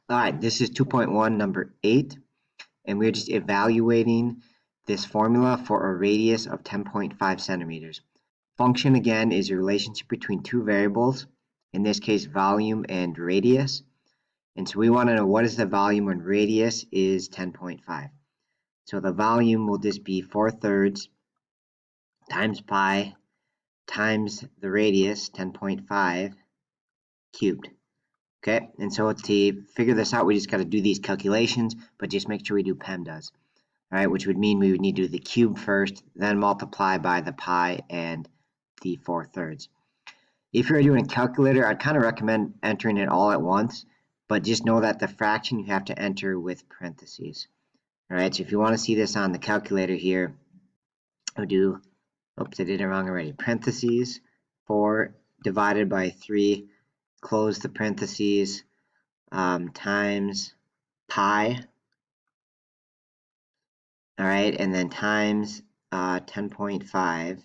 All right, this is 2.1, number 8, and we're just evaluating this formula for a radius of 10.5 centimeters. Function, again, is a relationship between two variables, in this case, volume and radius. And so we want to know what is the volume when radius is 10.5. So the volume will just be 4/3 times pi times the radius, 10.5, cubed. Okay, and so to figure this out, we just got to do these calculations, but just make sure we do PEMDAS. All right, which would mean we would need to do the cube first, then multiply by the pi and the 4/3. If you're doing a calculator, I'd kind of recommend entering it all at once, but just know that the fraction you have to enter with parentheses. All right, so if you want to see this on the calculator here, I'll do, oops, I did it wrong already. Parentheses, 4 divided by 3, close the parentheses, times pi, all right, and then times 10.5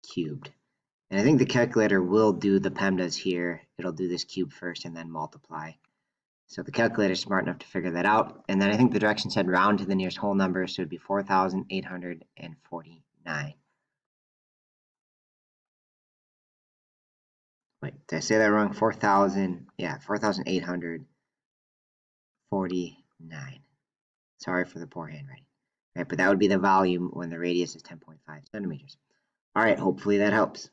cubed. And I think the calculator will do the PEMDAS here. It'll do this cube first and then multiply. So the calculator is smart enough to figure that out. And then I think the direction said round to the nearest whole number, so it'd be 4,849. Wait, did I say that wrong? 4,000, yeah, 4,849. Sorry for the poor handwriting. Right, but that would be the volume when the radius is 10.5 centimeters. All right, hopefully that helps.